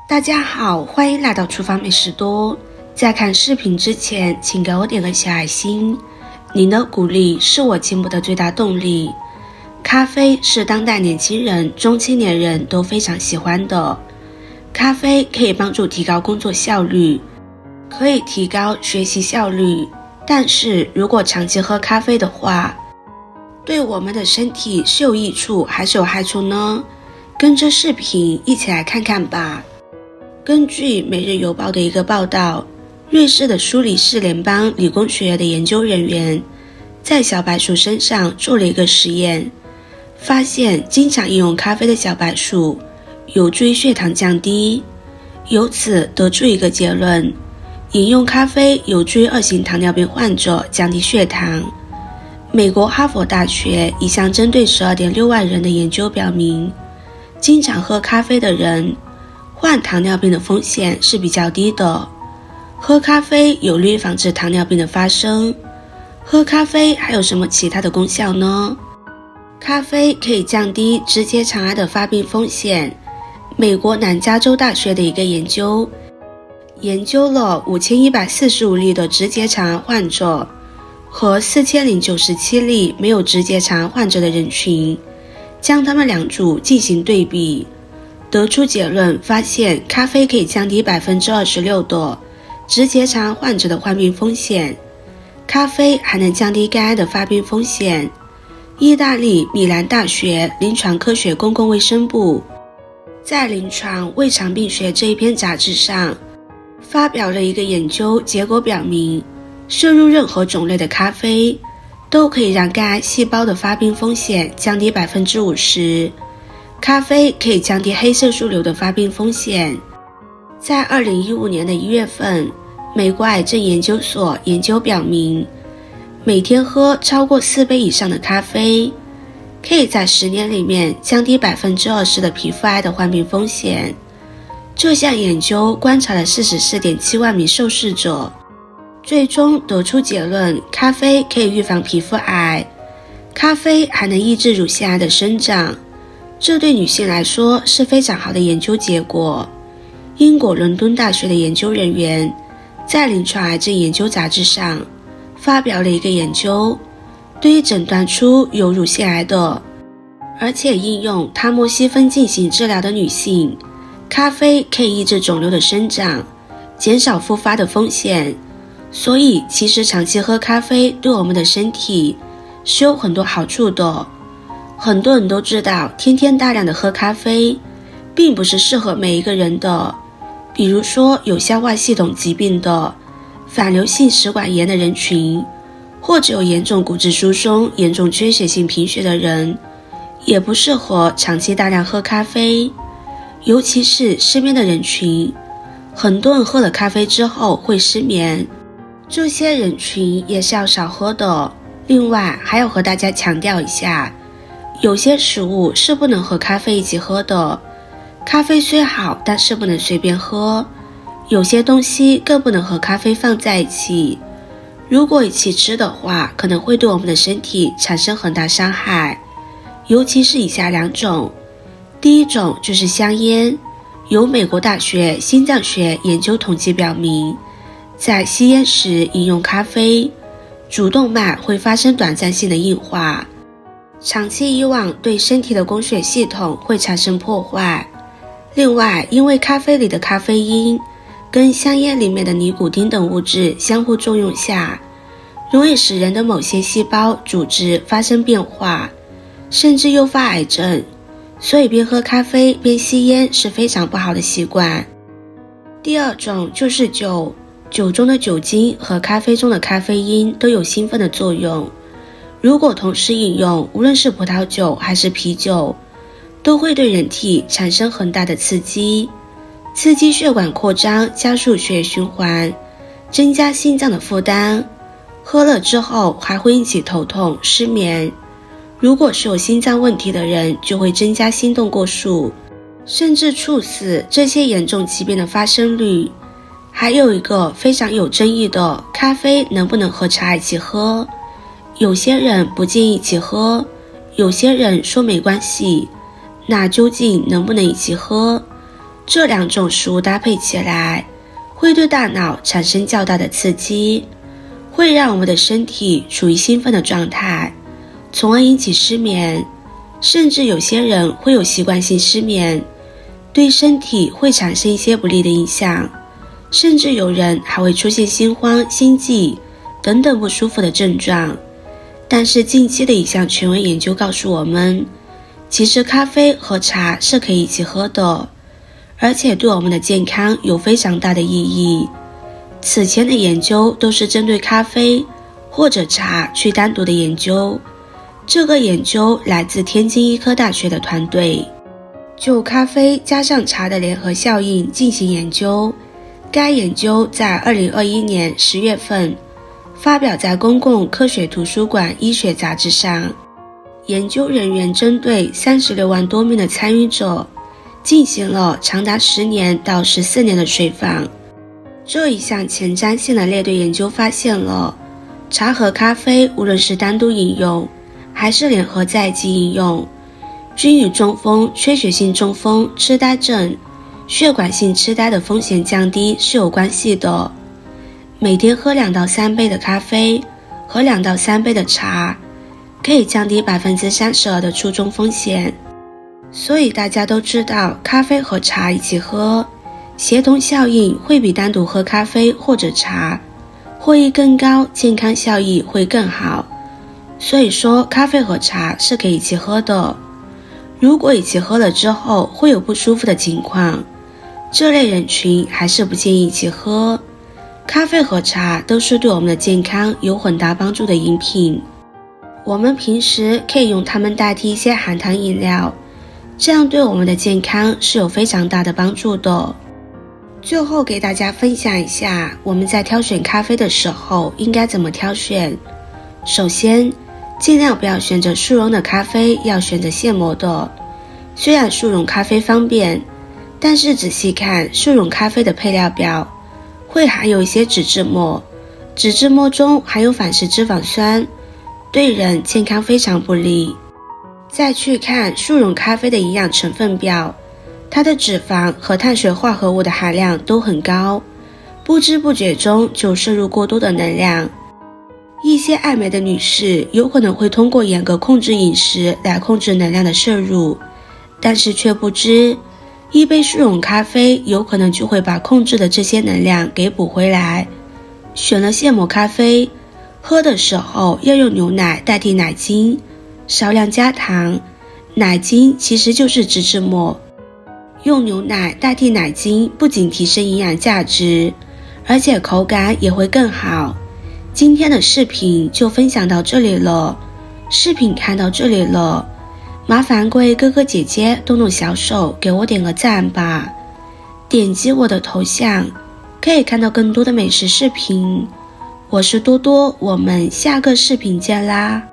大家好，欢迎来到厨房美食多。在看视频之前，请给我点个小爱心，您的鼓励是我进步的最大动力。咖啡是当代年轻人、中青年人都非常喜欢的。咖啡可以帮助提高工作效率，可以提高学习效率，但是如果长期喝咖啡的话，对我们的身体是有益处还是有害处呢？跟着视频一起来看看吧。根据《每日邮报》的一个报道，瑞士的苏黎世联邦理工学院的研究人员在小白鼠身上做了一个实验，发现经常饮用咖啡的小白鼠有助于血糖降低，由此得出一个结论：饮用咖啡有助于2型糖尿病患者降低血糖。美国哈佛大学一项针对 12.6 万人的研究表明，经常喝咖啡的人患糖尿病的风险是比较低的。喝咖啡有利于防止糖尿病的发生。喝咖啡还有什么其他的功效呢？咖啡可以降低直结肠癌的发病风险。美国南加州大学的一个研究了5145例的直结肠癌患者和4097例没有直结肠癌患者的人群，将他们两组进行对比，得出结论，发现咖啡可以降低 26% 的直结肠癌患者的患病风险。咖啡还能降低肝癌的发病风险。意大利米兰大学临床科学公共卫生部在临床胃肠病学这一篇杂志上发表了一个研究结果，表明摄入任何种类的咖啡都可以让肝癌细胞的发病风险降低 50%。咖啡可以降低黑色素瘤的发病风险。在2015年的1月份，美国癌症研究所研究表明，每天喝超过4杯以上的咖啡，可以在10年里面降低 20% 的皮肤癌的患病风险。这项研究观察了 44.7 万名受试者，最终得出结论，咖啡可以预防皮肤癌，咖啡还能抑制乳腺癌的生长。这对女性来说是非常好的研究结果。英国伦敦大学的研究人员在临床癌症研究杂志上发表了一个研究，对于诊断出有乳腺癌的，而且应用他莫西芬进行治疗的女性，咖啡可以抑制肿瘤的生长，减少复发的风险。所以其实长期喝咖啡对我们的身体是有很多好处的。很多人都知道，天天大量的喝咖啡并不是适合每一个人的，比如说有消化系统疾病的、反流性食管炎的人群，或者有严重骨质疏松、严重缺血性贫血的人，也不适合长期大量喝咖啡。尤其是失眠的人群，很多人喝了咖啡之后会失眠，这些人群也是要少喝的。另外还要和大家强调一下，有些食物是不能和咖啡一起喝的。咖啡虽好，但是不能随便喝。有些东西更不能和咖啡放在一起，如果一起吃的话，可能会对我们的身体产生很大伤害，尤其是以下2种。第一种就是香烟。由美国大学心脏学研究统计表明，在吸烟时饮用咖啡，主动脉会发生短暂性的硬化，长期以往对身体的供血系统会产生破坏。另外，因为咖啡里的咖啡因跟香烟里面的尼古丁等物质相互作用下，容易使人的某些细胞组织发生变化，甚至诱发癌症。所以边喝咖啡边吸烟是非常不好的习惯。第二种就是酒。酒中的酒精和咖啡中的咖啡因都有兴奋的作用，如果同时饮用，无论是葡萄酒还是啤酒，都会对人体产生很大的刺激，刺激血管扩张，加速血液循环，增加心脏的负担。喝了之后还会引起头痛、失眠。如果是有心脏问题的人，就会增加心动过速，甚至猝死，这些严重疾病的发生率。还有一个非常有争议的，咖啡能不能和茶一起喝？有些人不建议一起喝，有些人说没关系。那究竟能不能一起喝？这两种食物搭配起来，会对大脑产生较大的刺激，会让我们的身体处于兴奋的状态，从而引起失眠，甚至有些人会有习惯性失眠，对身体会产生一些不利的影响，甚至有人还会出现心慌、心悸等等不舒服的症状。但是近期的一项权威研究告诉我们，其实咖啡和茶是可以一起喝的，而且对我们的健康有非常大的意义。此前的研究都是针对咖啡或者茶去单独的研究，这个研究来自天津医科大学的团队，就咖啡加上茶的联合效应进行研究。该研究在2021年10月份发表在公共科学图书馆医学杂志上。研究人员针对36万多名的参与者进行了长达10年到14年的随访。这一项前瞻性的列队研究发现了，茶和咖啡无论是单独饮用还是联合在一起饮用，均与中风、缺血性中风、痴呆症、血管性痴呆的风险降低是有关系的。每天喝2到3杯的咖啡和2到3杯的茶，可以降低32%的卒中风险。所以大家都知道，咖啡和茶一起喝，协同效应会比单独喝咖啡或者茶获益更高，健康效益会更好。所以说咖啡和茶是可以一起喝的。如果一起喝了之后会有不舒服的情况，这类人群还是不建议一起喝。咖啡和茶都是对我们的健康有很大帮助的饮品，我们平时可以用它们代替一些含糖饮料，这样对我们的健康是有非常大的帮助的。最后给大家分享一下，我们在挑选咖啡的时候应该怎么挑选。首先，尽量不要选择速溶的咖啡，要选择现磨的。虽然速溶咖啡方便，但是仔细看速溶咖啡的配料表，会含有一些脂质末，脂质末中含有反式脂肪酸，对人健康非常不利。再去看速溶咖啡的营养成分表，它的脂肪和碳水化合物的含量都很高，不知不觉中就摄入过多的能量。一些爱美的女士有可能会通过严格控制饮食来控制能量的摄入，但是却不知一杯速溶咖啡有可能就会把控制的这些能量给补回来。选了现磨咖啡，喝的时候要用牛奶代替奶精，少量加糖，奶精其实就是脂质末。用牛奶代替奶精不仅提升营养价值，而且口感也会更好。今天的视频就分享到这里了，视频看到这里了，麻烦各位哥哥姐姐动动小手给我点个赞吧，点击我的头像可以看到更多的美食视频。我是多多，我们下个视频见啦。